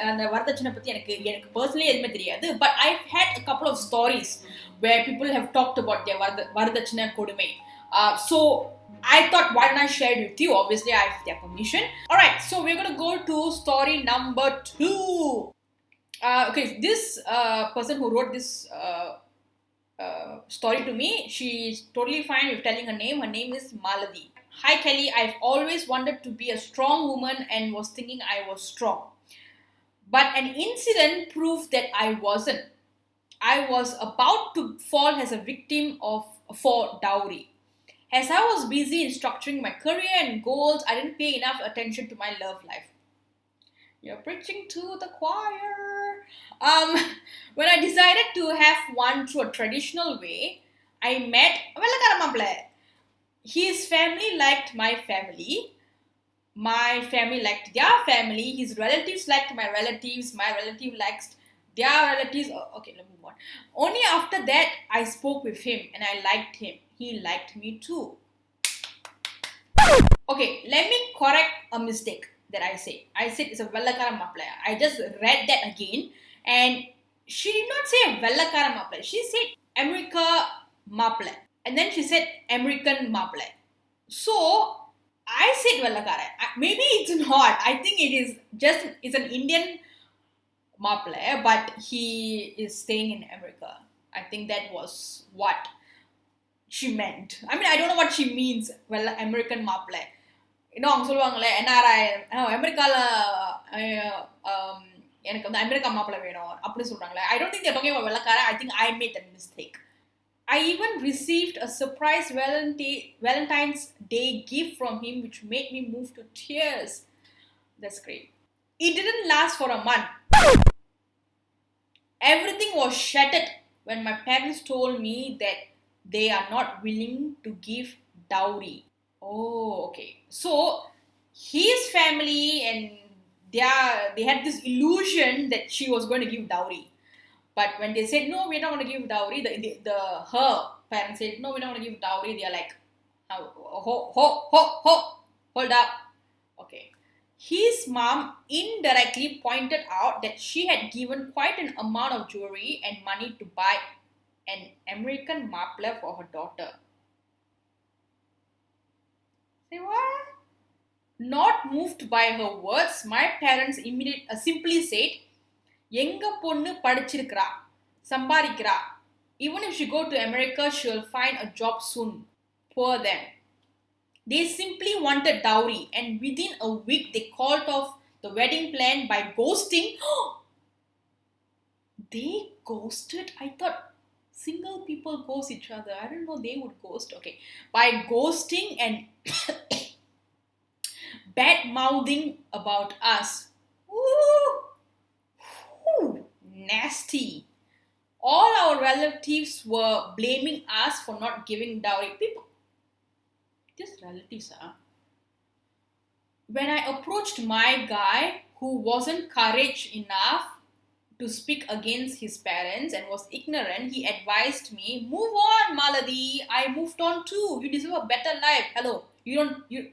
அந்த வரதட்சணை பத்தி எனக்கு personally எதுவுமே தெரியாது. But I've had a couple of stories where people have talked about their வரதட்சணை கொடுமை. So I thought, why don't I share it with you? Obviously, I have their permission. Alright, so we're going to go to story number 2. Okay, this person who wrote this story to me, she's totally fine with telling her name. Her name is Maladi. Hi Kelly, I've always wanted to be a strong woman and was thinking I was strong. But an incident proved that I wasn't. I was about to fall as a victim for dowry. As I was busy in structuring my career and goals, I didn't pay enough attention to my love life. You're preaching to the choir. When I decided to have one through a traditional way, I met வெள்ளக்கார மாப்பிள்ளை. His family liked my family. My family liked their family. His relatives liked my relatives. My relative liked their relatives. Okay, let's move on. Only after that, I spoke with him and I liked him. He liked me too. Okay, let me correct a mistake that I said. I said it's a வெள்ளக்கார மாப்பிள்ளை. I just read that again and she did not say வெள்ளக்கார மாப்பிள்ளை. She said America மாப்பிள்ளை. And then she said American மாப்பிள்ளை. So, I said வெள்ளக்கார. Maybe it's not. I think it's an Indian மாப்பிள்ளை, but he is staying in America. I think that was what she meant. I mean, I don't know what she means. Well, American மாப்பிள்ளை. அவங்க சொல்லுவாங்களே NRI அமெரிக்கால எனக்கு வந்து America மாப்பிள்ளை வேணும் அப்படி சொல்றாங்களே. I don't think they're talking about வெள்ளக்கார. I think I made that mistake. I even received a surprise Valentine's Day gift from him which made me move to tears. That's great. It didn't last for a month. Everything was shattered when my parents told me that they are not willing to give dowry. Oh, okay. So, his family and they had this illusion that she was going to give dowry. But when they said, no, we're not going to give dowry, her parents said, no, we're not going to give dowry, they are like, hold up. Okay. His mom indirectly pointed out that she had given quite an amount of jewelry and money to buy an American மாப்பிள்ளை for her daughter. Say what? Not moved by her words, my parents simply said, எங்க பொண்ணு படிச்சிருக்கிறா சம்பாதிக்கிறா, even if she go to America she'll find a job soon. Poor them. They simply wanted dowry and within a week they called off the wedding plan by ghosting. They ghosted? I thought single people ghost each other. I didn't know they would ghost. Okay, by ghosting and bad mouthing about us. Ooh. Nasty. All our relatives were blaming us for not giving dowry. People, just relatives, When I approached my guy who wasn't courage enough to speak against his parents and was ignorant, he advised me, move on, Maladi. I moved on too. You deserve a better life. Hello. You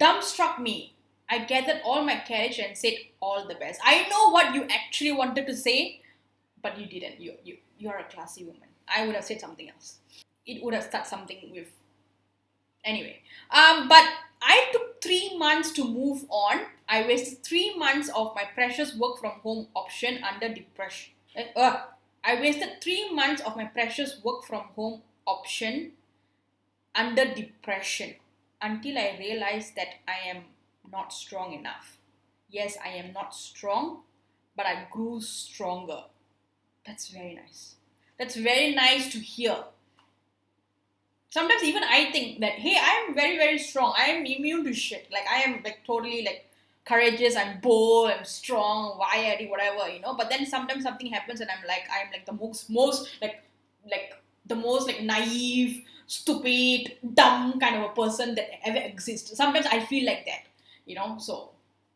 dumbstruck me. I gathered all my courage and said all the best. I know what you actually wanted to say, but you didn't. You're a classy woman. I would have said something else. It would have started something with... Anyway. But I took 3 months to move on. I wasted 3 months of my precious work from home option under depression. I wasted 3 months of my precious work from home option under depression until I realized that I am not strong enough. Yes, I am not strong, but I grew stronger. That's very nice. That's very nice to hear. Sometimes even I think that, hey, I am very, very strong. I am immune to shit. Like, I am like totally like courageous, I'm bold, I'm strong, wiry, whatever, But then sometimes something happens and I'm like the most the most naive, stupid, dumb kind of a person that ever exists. Sometimes I feel like that. So,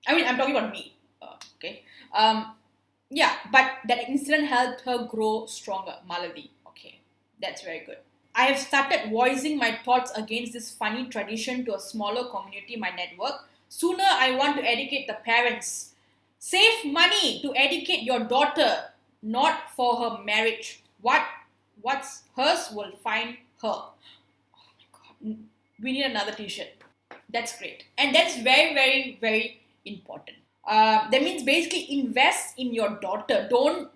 I mean, I'm talking about me, okay? Yeah, but that incident helped her grow stronger, Maladi. Okay, that's very good. I have started voicing my thoughts against this funny tradition to a smaller community, my network, Sooner I want to educate the parents. Save money to educate your daughter, not for her marriage. What's hers will find her. God, we need another t-shirt. That's great. And that's very, very, very important. That means basically invest in your daughter. Don't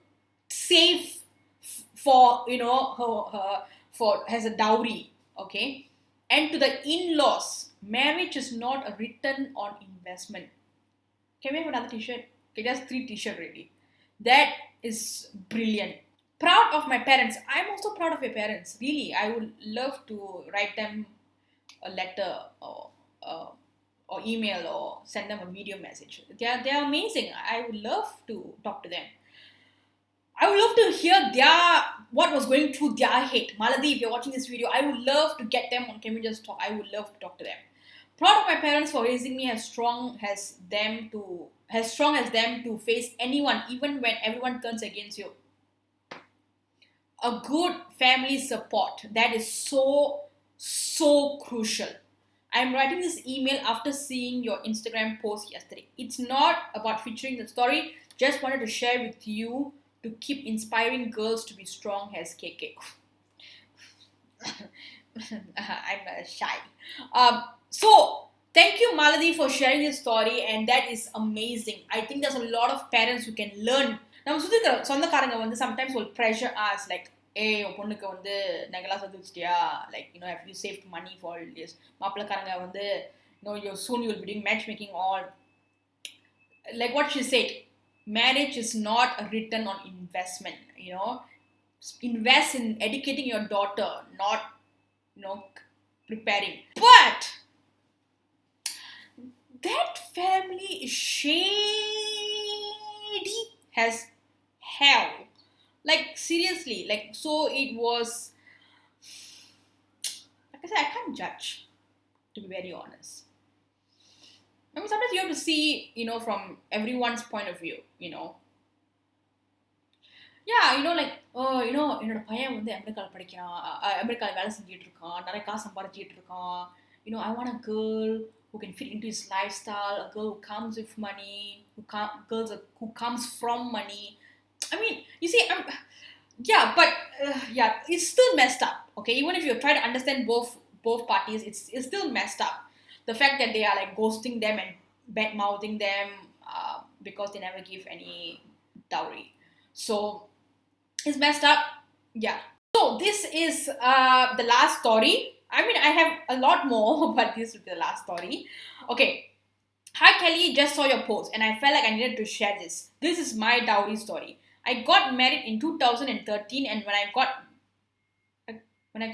save for, her for as a dowry. Okay. And to the in-laws, marriage is not a return on investment. Can we have another t-shirt? Okay, just 3 t-shirt really. That is brilliant. Proud of my parents. I'm also proud of your parents. Really, I would love to write them a letter uh, or email or send them a video message. They're amazing. I would love to talk to them. I would love to hear what was going through their head. Maladi, if you're watching this video, I would love to get them on. Can we just talk? I would love to talk to them. Proud of my parents for raising me as strong as them to face anyone, even when everyone turns against you. A good family support, that is so crucial. I'm writing this email after seeing your Instagram post yesterday. It's not about featuring the story, just wanted to share with you to keep inspiring girls to be strong as KK. I'm shy. So, thank you, Maladi, for sharing this story, and that is amazing. I think there's a lot of parents who can learn. நம்ம சுத்தி இருக்கிற சொந்தக்காரங்க வந்து sometimes will pressure us like, hey, உன் பொண்ணுக்கு வந்து நகைலாம் சேர்த்து வச்சிட்டியா, like, have you saved money for all this? மாப்பிள்ளைக்காரங்க வந்து, soon you'll be doing matchmaking all. Like what she said, marriage is not a return on investment. Invest in educating your daughter, not preparing. But that family is shady as hell. Like seriously, like, so it was, like I said, I can't judge, to be very honest. I mean, sometimes you have to see, from everyone's point of view, Yeah, like, என்னோட பையன் வந்து அமெரிக்கால படிக்கிறான், அமெரிக்கால வேலை செஞ்சுட்டு இருக்கான், நிறைய காசு சம்பாதிச்சிட்டு இருக்கான். I want a girl who can fit into his lifestyle, a girl who comes with money, who comes from money. I mean, you see, but it's still messed up. Okay, even if you try to understand both parties, it's still messed up. The fact that they are like ghosting them and bad mouthing them because they never give any dowry. So it's messed up. Yeah. So this is the last story. I mean, I have a lot more, but this will be the last story. Okay. Hi Kelly, just saw your post and I felt like I needed to share this. This is my dowry story. I got married in 2013, and when I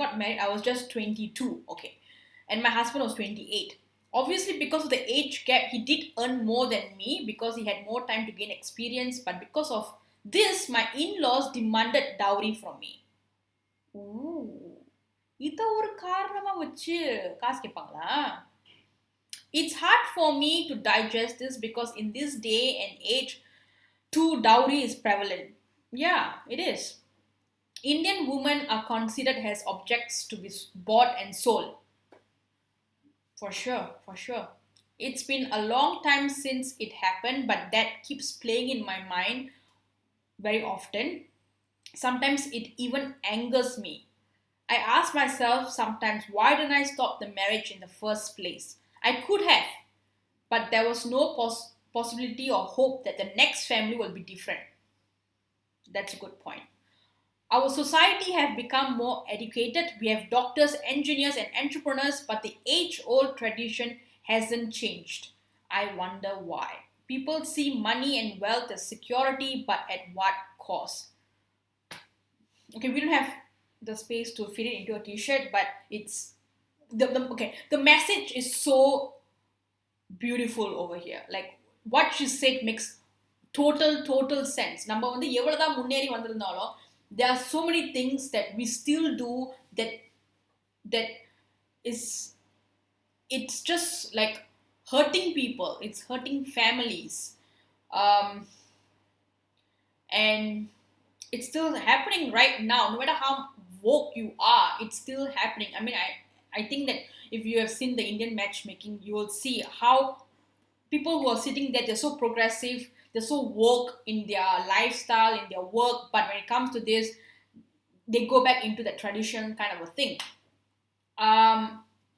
got married, I was just 22. Okay. And my husband was 28. Obviously, because of the age gap, he did earn more than me because he had more time to gain experience. But because of this, my in-laws demanded dowry from me. Ooh. இத ஒரு காரணமா வச்சு காசு கேட்பாங்களா? It's hard for me to digest this because in this day and age, dowry is prevalent. Yeah, it is. Indian women are considered as objects to be bought and sold. For sure. It's been a long time since it happened, but that keeps playing in my mind very often. Sometimes it even angers me. I ask myself sometimes, why didn't I stop the marriage in the first place? I could have, but there was no possibility or hope that the next family will be different. That's a good point. Our society have become more educated. We have doctors, engineers, and entrepreneurs, but the age-old tradition hasn't changed. I wonder why. People see money and wealth as security, but at what cost? Okay, we don't have the space to fit it into a t-shirt, but it's the message is so beautiful over here. Like what she said makes total sense. நம்ம வந்து எவ்வளவுதான் முன்னேறி வந்திருந்தாலும் there are so many things that we still do that is, it's just like hurting people, it's hurting families, and it's still happening right now. No matter how woke you are, it's still happening. I mean, I think that if you have seen the Indian matchmaking, you will see how people who are sitting there, they're so progressive, they're so woke in their lifestyle, in their work, but when it comes to this, they go back into the tradition kind of a thing.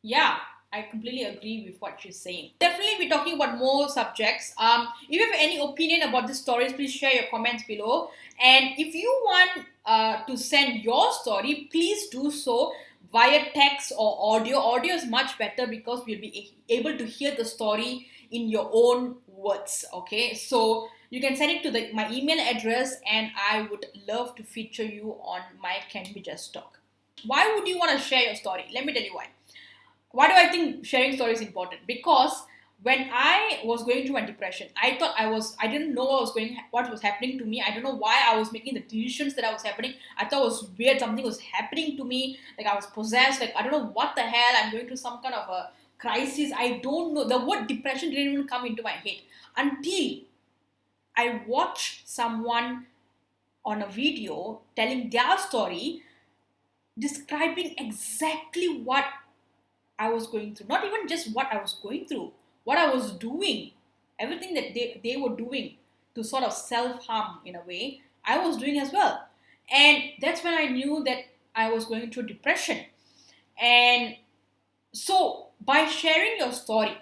Yeah, I completely agree with what she's saying. Definitely be talking about more subjects. If you have any opinion about the stories, please share your comments below. And if you want to send your story, please do so via text or audio. Audio is much better because we'll be able to hear the story in your own words. Okay, so you can send it to my email address, and I would love to feature you on my Can We Just Talk. Why would you want to share your story? Let me tell you why. Why do I think sharing story is important? Because when I was going through my depression, I didn't know what was happening to me. I don't know why I was making the decisions that I was happening. I thought it was weird, something was happening to me, like I was possessed, like I don't know what the hell, I'm going through some kind of a crisis. I don't know. The word depression didn't even come into my head until I watched someone on a video telling their story, describing exactly what I was going through. Not even just what I was going through, what I was doing, everything that they were doing to sort of self harm in a way, I was doing as well. And that's when I knew that I was going through depression. And so, by sharing your story,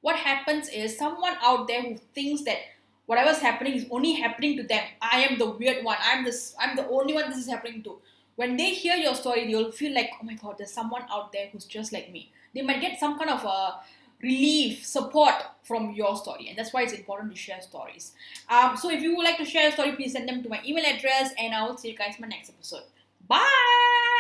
what happens is someone out there who thinks that whatever's happening is only happening to them. I am the weird one. I'm the only one this is happening to. When they hear your story, they'll feel like, oh my god, there's someone out there who's just like me. They might get some kind of a relief, support from your story, and that's why it's important to share stories. So if you would like to share a story, please send them to my email address, and I will see you guys in my next episode. Bye.